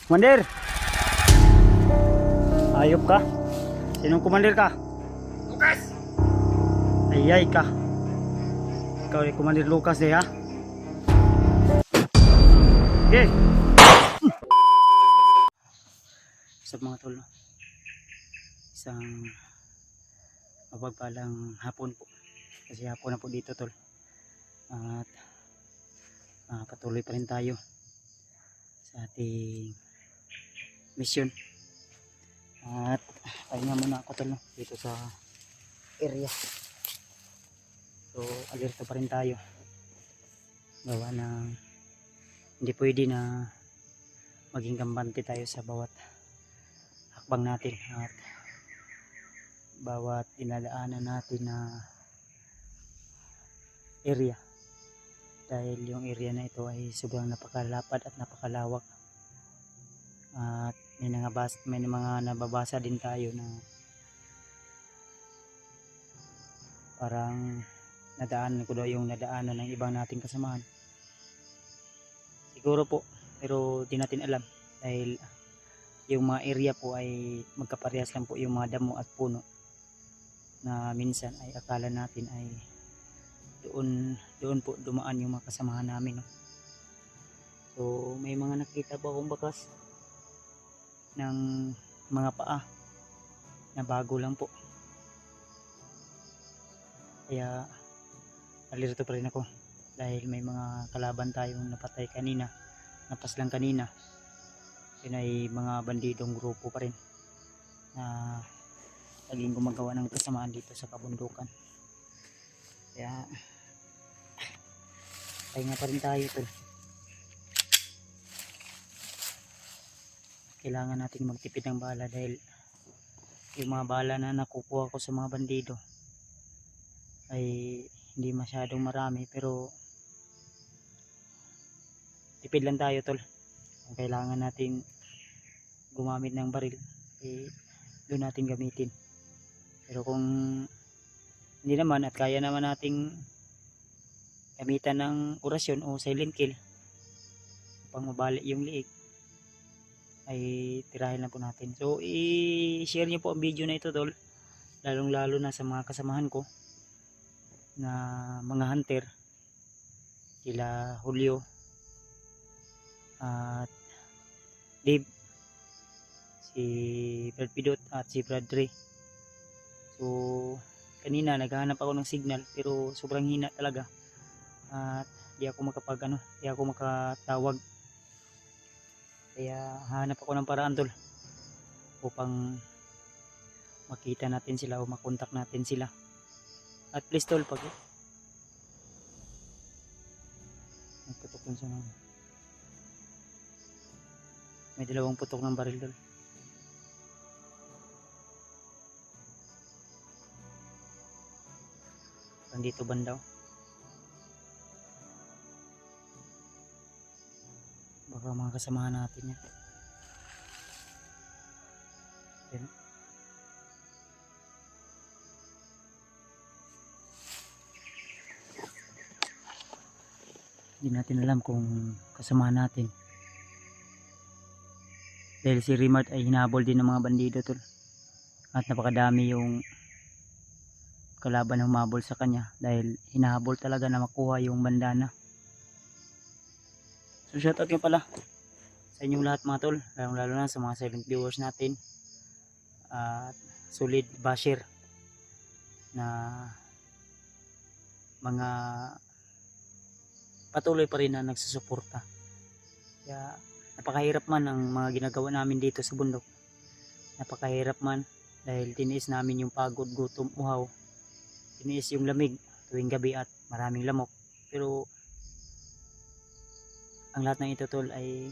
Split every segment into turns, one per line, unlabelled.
Commander! Ayop ka? Sinong commander ka?
Lucas!
Ayay ka. Ikaw ay Commander Lucas ha? Okay. Sa mga tol, no? Isang mapagpalang hapon po. Kasi hapon na po dito tol. At patuloy pa rin tayo sa ating mission. At pahinga muna ako tol, no? Dito sa area. So alerto pa rin tayo. Gawa ng hindi pwede na maging kampante tayo sa bawat hakbang natin at bawat dinadaanan natin na area, dahil yung area na ito ay sobrang napakalapad at napakalawak at may mga nababasa din tayo na parang nadaanan ko daw yung nadaanan ng ibang nating kasamahan. Siguro po, pero di natin alam dahil yung mga area po ay magkaparehas lang po yung mga damo at puno na minsan ay akala natin ay doon po dumaan yung mga kasamahan namin, no? So may mga nakita po akong bakas ng mga paa na bago lang po, kaya alirto pa rin ako dahil may mga kalaban tayong napatay kanina, napaslang kanina. Yun ay mga bandidong grupo pa rin na laging gumagawa ng kasamaan dito sa kabundukan. Kaya pahinga pa rin tayo tol. Kailangan natin magtipid ng bala dahil yung mga bala na nakukuha ko sa mga bandido ay hindi masyadong marami, pero tipid lang tayo tol. Kung kailangan natin gumamit ng baril, eh doon natin gamitin. Pero kung hindi naman at kaya naman nating gamitan ng orasyon o silent kill upang mabali yung liig, ay tirahin lang po natin. So i-share nyo po ang video na ito tol, lalong lalo na sa mga kasamahan ko na mga hunter, sila Julio at Dave, si Brad Pidot at si Brad Dre. So kanina naghahanap ako ng signal pero sobrang hina talaga at di ako makatawag, kaya hanap ako ng paraan tol upang makita natin sila o makontak natin sila. At please tol, pag nagputok dun sa may dalawang putok ng baril tol. Dito bandaw, baka mga kasamahan natin yan. Yan. Hindi natin alam kung kasamahan natin dahil si Rimart ay hinabol din ng mga bandido tol at napakadami yung kalaban na humabol sa kanya dahil hinahabol talaga na makuha yung bandana. So shoutout nga pala sa inyong lahat mga tol, lalo na sa mga silent viewers natin at solid basher na mga patuloy pa rin na nagsusuporta. Kaya napakahirap man ang mga ginagawa namin dito sa bundok, napakahirap man dahil tiniis namin yung pagod, gutom, uhaw, tiniis yung lamig tuwing gabi at maraming lamok. Pero ang lahat ng ito tol ay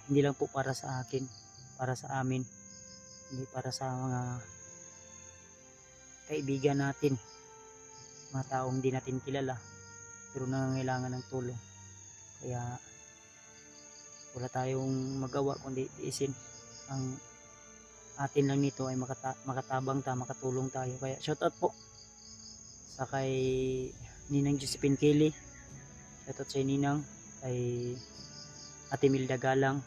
hindi lang po para sa akin, para sa amin, hindi para sa mga kaibigan natin, mga taong hindi natin kilala pero nangangailangan ng tulong. Kaya wala tayong magawa kundi tiisin. Ang atin lang nito ay makatabang makatulong tayo. Kaya shoutout po sa kay Ninang Josephine Kelly, shoutout sa Ninang, kay Ate Milda Galang,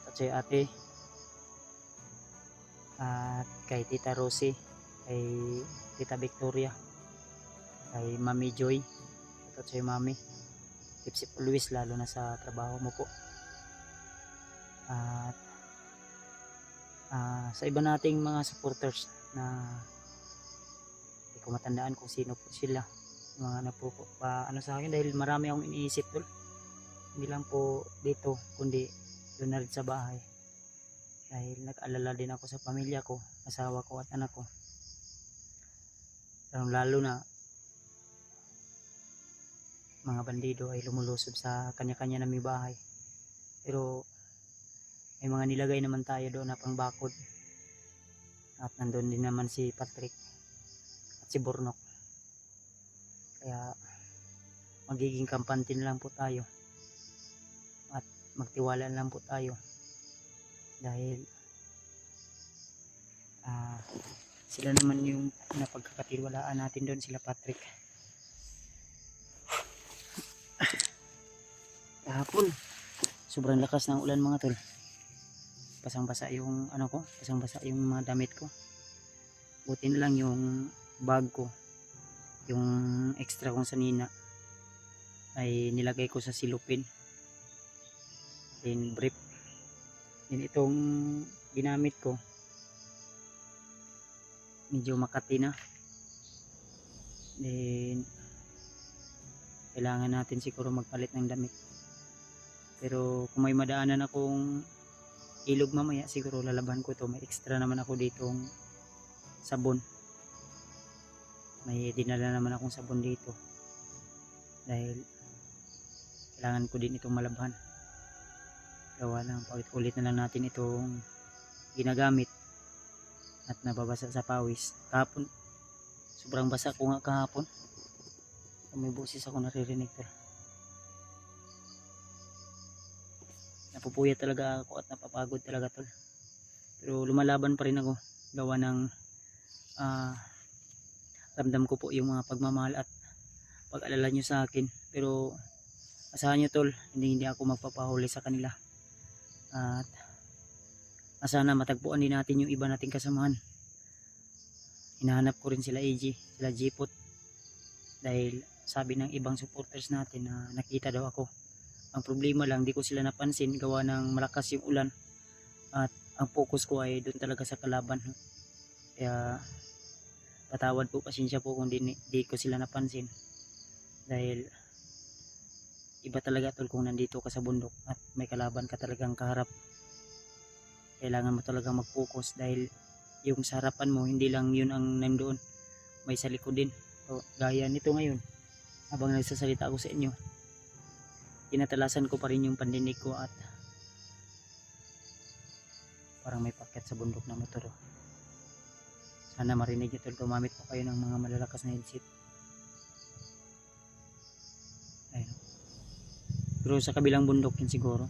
Tatsoy Ate, at kay Tita Rosie, kay Tita Victoria, kay Mami Joy, Tatsoy Mami, Tipsip Luis, lalo na sa trabaho mo po. At sa iba nating mga supporters na hindi ko matandaan kung sino po sila, mga ano sa akin, dahil marami akong iniisip tol, hindi lang po dito kundi doon na rin sa bahay, dahil nag-alala din ako sa pamilya ko, asawa ko at anak ko, lalo na mga bandido ay lumulusob sa kanya-kanya naming bahay. Pero may mga nilagay naman tayo doon na pangbakod, at nandun din naman si Patrick at si Bornok, kaya magiging kampante na lang po tayo at magtiwala na lang po tayo, dahil sila naman yung napagkakatiwalaan natin doon, sila Patrick. Kahapon sobrang lakas ng ulan mga tol, basang-basa yung basang-basa yung mga damit ko. Buti na lang yung bag ko, yung extra kong sanina ay nilagay ko sa silupin, then brief, then itong ginamit ko medyo makati na, then kailangan natin siguro magpalit ng damit. Pero kung may madaanan akong ilog mamaya, siguro lalaban ko to. May extra naman ako ditong sabon, may dinala naman akong sabon dito, dahil kailangan ko din itong malabhan. Gawa lang, paulit-ulit na lang natin itong ginagamit at nababasa sa pawis. Kahapon sobrang basa ko nga kahapon, may boses ako naririnig to. Napupuyat talaga ako at napapagod talaga tol, pero lumalaban pa rin ako, gawa ng ramdam ko po yung mga pagmamahal at pag-alala nyo sa akin. Pero asahan nyo tol, hindi ako magpapahuli sa kanila, at sana matagpuan din natin yung iba nating kasamahan. Hinahanap ko rin sila AG, sila Jipot, dahil sabi ng ibang supporters natin na nakita daw ako. Ang problema lang, di ko sila napansin gawa ng malakas yung ulan, at ang focus ko ay doon talaga sa kalaban. Kaya patawad po, pasensya po kung di ko sila napansin, dahil iba talaga tol kung nandito ka sa bundok at may kalaban ka talagang kaharap. Kailangan mo talaga mag-focus, dahil yung sa harapan mo hindi lang yun ang nandoon, may sa likod din. So, gaya nito ngayon, habang nagsasalita ako sa inyo, tinatalasan ko pa rin yung pandinig ko, at parang may paket sa bundok na motor. Sana marinig nyo tol, gumamit po kayo ng mga malalakas na headset. Ayun. Pero sa kabilang bundok yun siguro,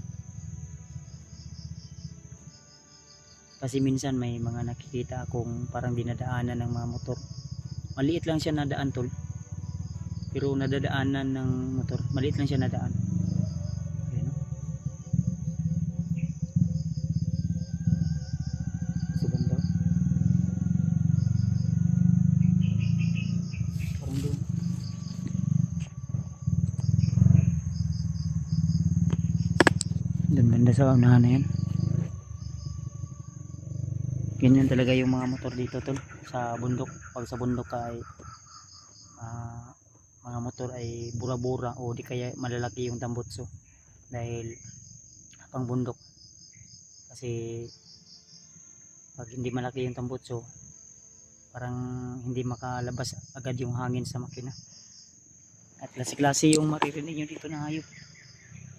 kasi minsan may mga nakikita akong parang dinadaanan ng mga motor. Maliit lang siya na daan tol, pero nadadaanan ng motor, maliit lang siya na daan. Ayun, no? Suban daw, parang doon. Doon banda sa unahan na yan. Ganyan talaga yung mga motor dito tol, sa bundok. Pag sa bundok ka ay mga motor ay bura-bura, o di kaya malalaki yung tambutso, dahil pang bundok. Kasi pag hindi malaki yung tambutso, parang hindi makalabas agad yung hangin sa makina, at klase-klase yung maririnig nyo dito na hayop.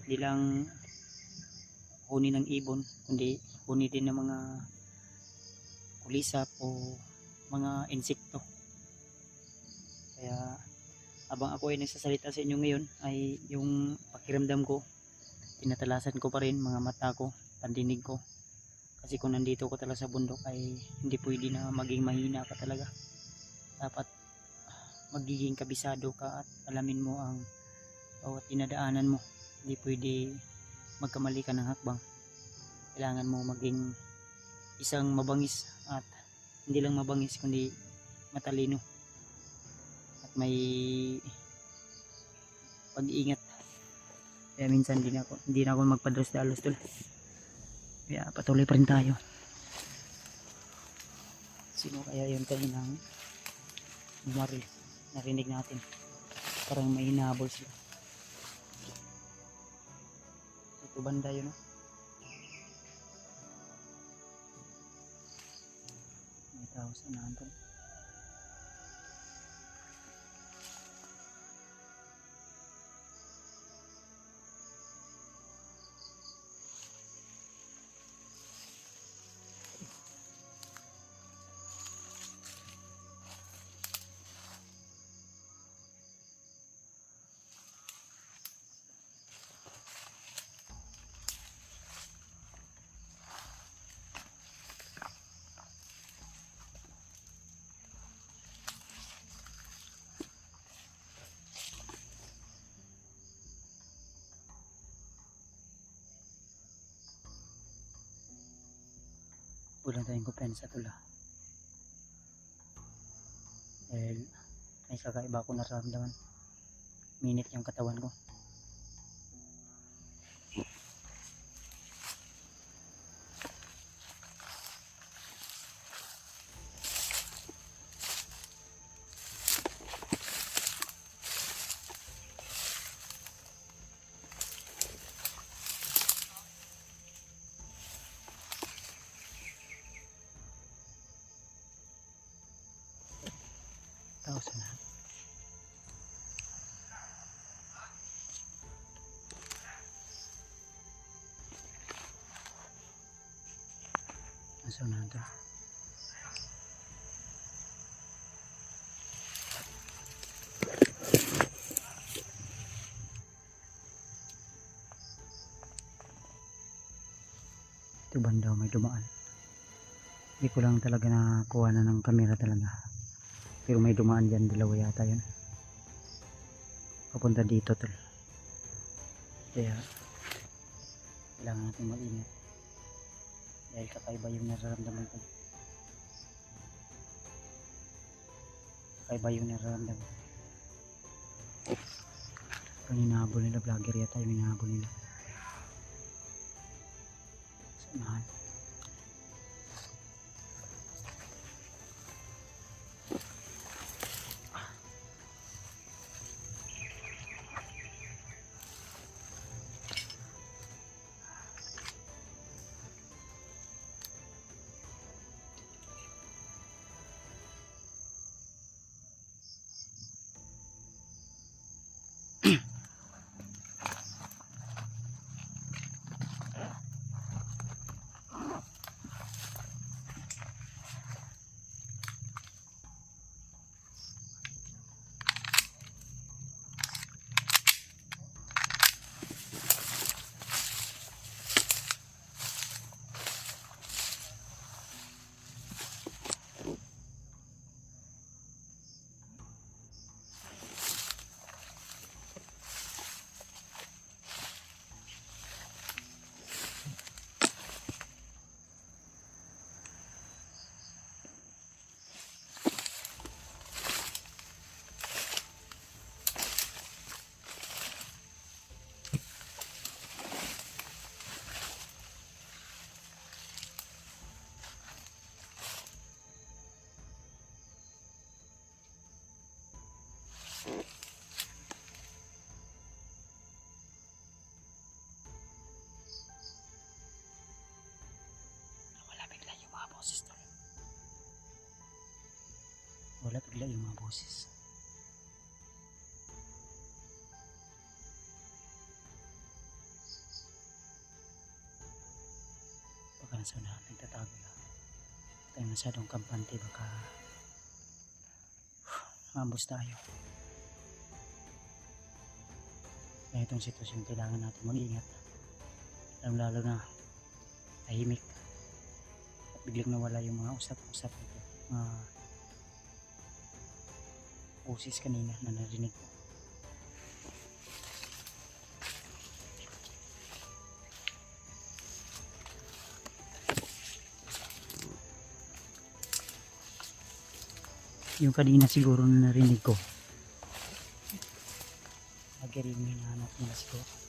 Hindi lang huni ng ibon, kundi huni din ng mga kulisap o mga insekto. Kaya habang ako ay nagsasalita sa inyo ngayon, ay yung pakiramdam ko, tinatalasan ko pa rin mga mata ko, pandinig ko. Kasi kung nandito ko talaga sa bundok ay hindi pwede na maging mahina ka talaga. Dapat magiging kabisado ka at alamin mo ang bawat dinadaanan mo. Hindi pwede magkamali ka ng hakbang. Kailangan mo maging isang mabangis, at hindi lang mabangis kundi matalino at may pag-iingat. Kaya minsan hindi na ako magpadalos-dalos tol. Kaya patuloy pa rin tayo. Sino kaya yun kaninang bumaril? Narinig natin. Parang may hinahabol sila. Ito banda yun, no? May tao sa nahan tol. Kulang tayong kumpensa tol, dahil may kakaiba ko nararamdaman. Minit yung katawan ko. Tao sa nahan. Nasa unahan tol. Ito banda may dumaan. Hindi ko lang talaga nakuha na ng kamera talaga. Pero may dumaan dyan, dalawa yata yun. Papunta dito tol. Kaya kailangan natin mag-ingat. Dahil kakaiba yung nararamdaman ko. Kakaiba yung nararamdaman. Parang hinahabol nila, vlogger yata yung hinahabol nila. Sanahan. Boses tol. Wala bigla yung mga boses. Baka nasa unahan nagtatago lang. Tayo masyadong kampante, baka maambos tayo. Kaya itong sitwasyon kailangan natin mag-ingat. Lalo na tahimik. Biglang nawala yung mga usap-usap nito, mga boses kanina na narinig ko. Yung kanina siguro na narinig ko. Nag-ring hinahanap nila siguro.